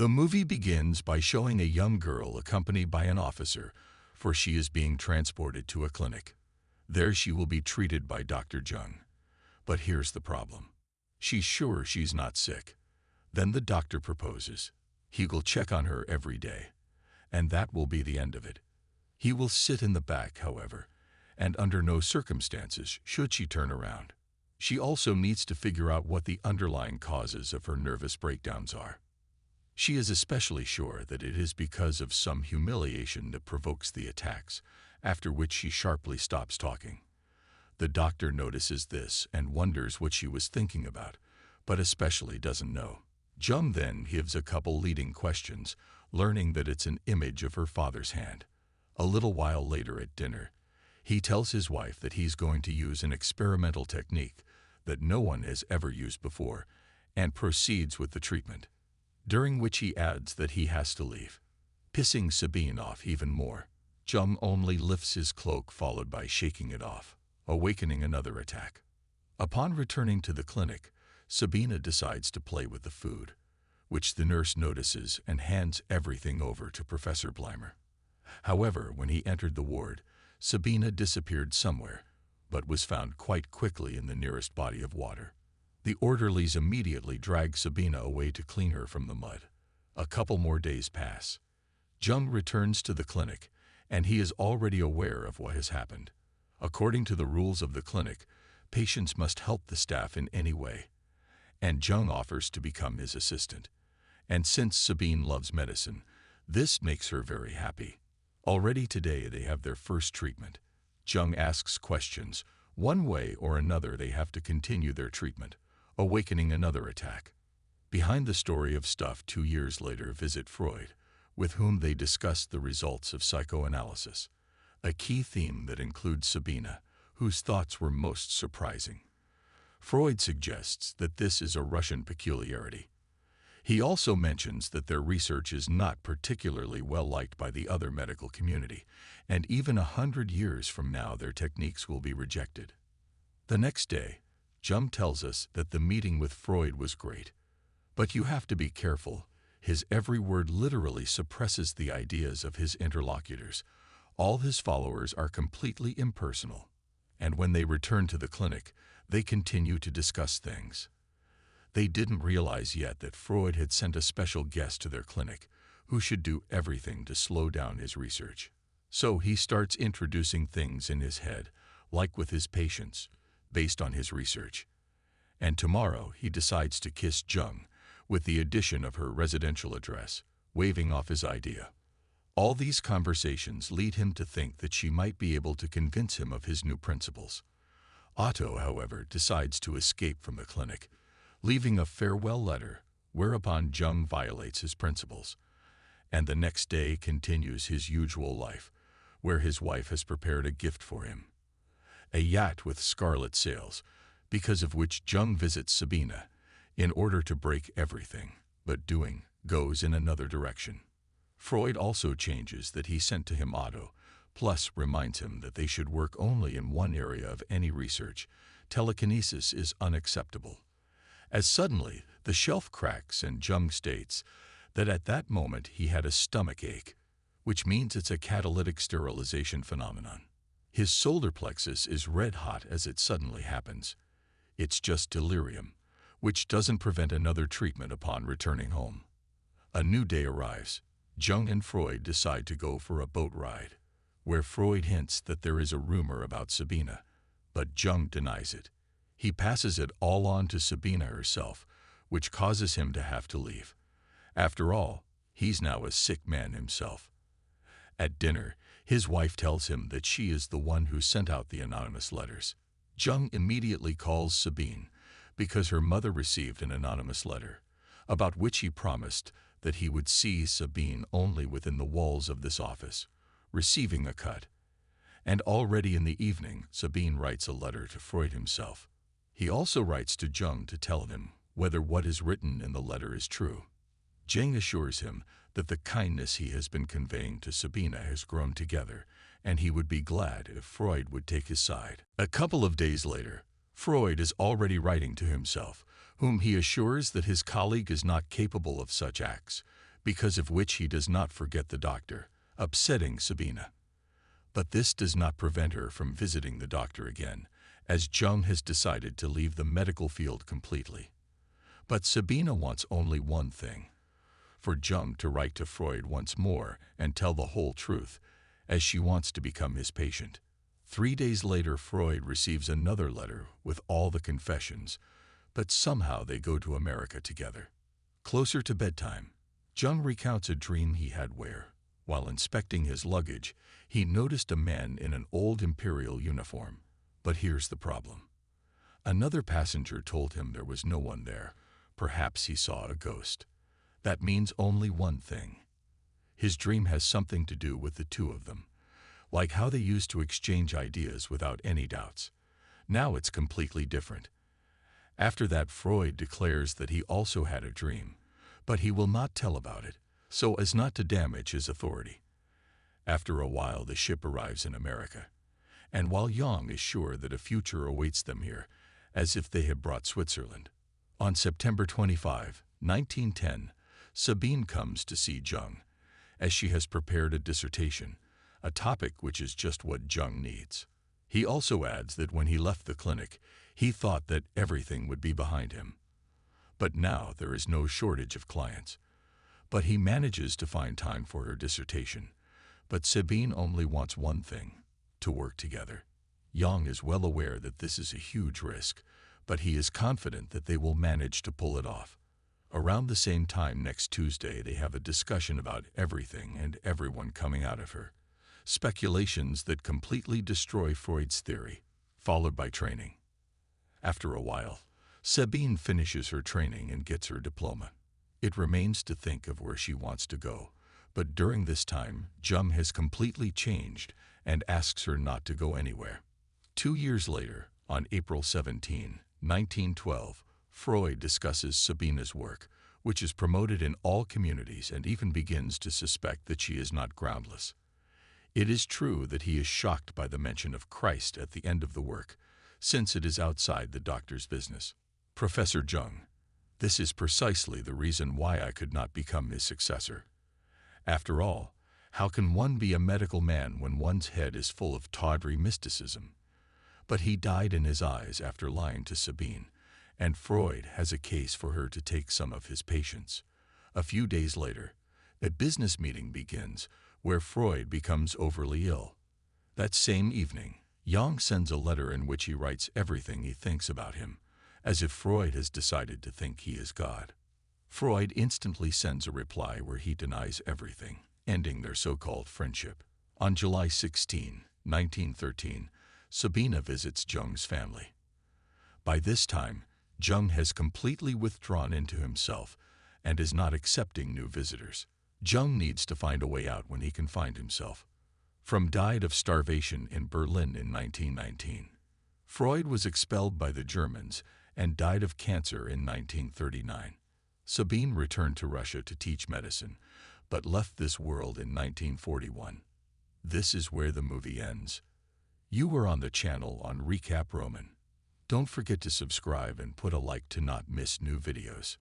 The movie begins by showing a young girl accompanied by an officer, for she is being transported to a clinic. There she will be treated by Dr. Jung. But here's the problem. She's sure she's not sick. Then the doctor proposes. He will check on her every day, and that will be the end of it. He will sit in the back, however, and under no circumstances should she turn around. She also needs to figure out what the underlying causes of her nervous breakdowns are. She is especially sure that it is because of some humiliation that provokes the attacks, after which she sharply stops talking. The doctor notices this and wonders what she was thinking about, but especially doesn't know. Jung then gives a couple leading questions, learning that it's an image of her father's hand. A little while later at dinner, he tells his wife that he's going to use an experimental technique that no one has ever used before, and proceeds with the treatment, during which he adds that he has to leave, pissing Sabine off even more. Jung only lifts his cloak, followed by shaking it off, awakening another attack. Upon returning to the clinic, Sabina decides to play with the food, which the nurse notices and hands everything over to Professor Bleimer. However, when he entered the ward, Sabina disappeared somewhere, but was found quite quickly in the nearest body of water. The orderlies immediately drag Sabina away to clean her from the mud. A couple more days pass. Jung returns to the clinic, and he is already aware of what has happened. According to the rules of the clinic, patients must help the staff in any way, and Jung offers to become his assistant. And since Sabine loves medicine, this makes her very happy. Already today they have their first treatment. Jung asks questions. One way or another they have to continue their treatment, awakening another attack. Behind the story of stuff 2 years later visit Freud, with whom they discuss the results of psychoanalysis, a key theme that includes Sabina, whose thoughts were most surprising. Freud suggests that this is a Russian peculiarity. He also mentions that their research is not particularly well liked by the other medical community, and even 100 years from now their techniques will be rejected. The next day, Jung tells us that the meeting with Freud was great, but you have to be careful. His every word literally suppresses the ideas of his interlocutors. All his followers are completely impersonal, and when they return to the clinic, they continue to discuss things. They didn't realize yet that Freud had sent a special guest to their clinic, who should do everything to slow down his research. So he starts introducing things in his head, like with his patients, based on his research. And tomorrow he decides to kiss Jung, with the addition of her residential address, waving off his idea. All these conversations lead him to think that she might be able to convince him of his new principles. Otto, however, decides to escape from the clinic, leaving a farewell letter, whereupon Jung violates his principles, and the next day continues his usual life, where his wife has prepared a gift for him, a yacht with scarlet sails, because of which Jung visits Sabina, in order to break everything, but goes in another direction. Freud also changes that he sent to him Otto, plus reminds him that they should work only in one area of any research. Telekinesis is unacceptable. As suddenly, the shelf cracks and Jung states that at that moment he had a stomach ache, which means it's a catalytic sterilization phenomenon. His solar plexus is red hot as it suddenly happens. It's just delirium, which doesn't prevent another treatment upon returning home. A new day arrives. Jung and Freud decide to go for a boat ride, where Freud hints that there is a rumor about Sabina, but Jung denies it. He passes it all on to Sabina herself, which causes him to have to leave. After all, he's now a sick man himself. At dinner, his wife tells him that she is the one who sent out the anonymous letters. Jung immediately calls Sabine, because her mother received an anonymous letter, about which he promised that he would see Sabine only within the walls of this office, receiving a cut. And already in the evening, Sabine writes a letter to Freud himself. He also writes to Jung to tell him whether what is written in the letter is true. Jung assures him that the kindness he has been conveying to Sabina has grown together, and he would be glad if Freud would take his side. A couple of days later, Freud is already writing to himself, whom he assures that his colleague is not capable of such acts, because of which he does not forget the doctor, upsetting Sabina. But this does not prevent her from visiting the doctor again, as Jung has decided to leave the medical field completely. But Sabina wants only one thing: for Jung to write to Freud once more and tell the whole truth, as she wants to become his patient. 3 days later, Freud receives another letter with all the confessions, but somehow they go to America together. Closer to bedtime, Jung recounts a dream he had where, while inspecting his luggage, he noticed a man in an old imperial uniform. But here's the problem. Another passenger told him there was no one there. Perhaps he saw a ghost. That means only one thing. His dream has something to do with the two of them, like how they used to exchange ideas without any doubts. Now it's completely different. After that, Freud declares that he also had a dream, but he will not tell about it, so as not to damage his authority. After a while, the ship arrives in America, and while Jung is sure that a future awaits them here, as if they had brought Switzerland. On September 25, 1910, Sabine comes to see Jung, as she has prepared a dissertation, a topic which is just what Jung needs. He also adds that when he left the clinic, he thought that everything would be behind him. But now there is no shortage of clients. But he manages to find time for her dissertation. But Sabine only wants one thing: to work together. Jung is well aware that this is a huge risk, but he is confident that they will manage to pull it off. Around the same time next Tuesday, they have a discussion about everything and everyone coming out of her. Speculations that completely destroy Freud's theory, followed by training. After a while, Sabine finishes her training and gets her diploma. It remains to think of where she wants to go, but during this time, Jung has completely changed and asks her not to go anywhere. 2 years later, on April 17, 1912, Freud discusses Sabina's work, which is promoted in all communities, and even begins to suspect that she is not groundless. It is true that he is shocked by the mention of Christ at the end of the work, since it is outside the doctor's business. Professor Jung: this is precisely the reason why I could not become his successor. After all, how can one be a medical man when one's head is full of tawdry mysticism? But he died in his eyes after lying to Sabine, and Freud has a case for her to take some of his patients. A few days later, a business meeting begins, where Freud becomes overly ill. That same evening, Jung sends a letter in which he writes everything he thinks about him, as if Freud has decided to think he is God. Freud instantly sends a reply where he denies everything, ending their so-called friendship. On July 16, 1913, Sabina visits Jung's family. By this time, Jung has completely withdrawn into himself and is not accepting new visitors. Jung needs to find a way out when he can find himself. From died of starvation in Berlin in 1919. Freud was expelled by the Germans and died of cancer in 1939. Sabine returned to Russia to teach medicine, but left this world in 1941. This is where the movie ends. You were on the channel on Recap Roman. Don't forget to subscribe and put a like to not miss new videos.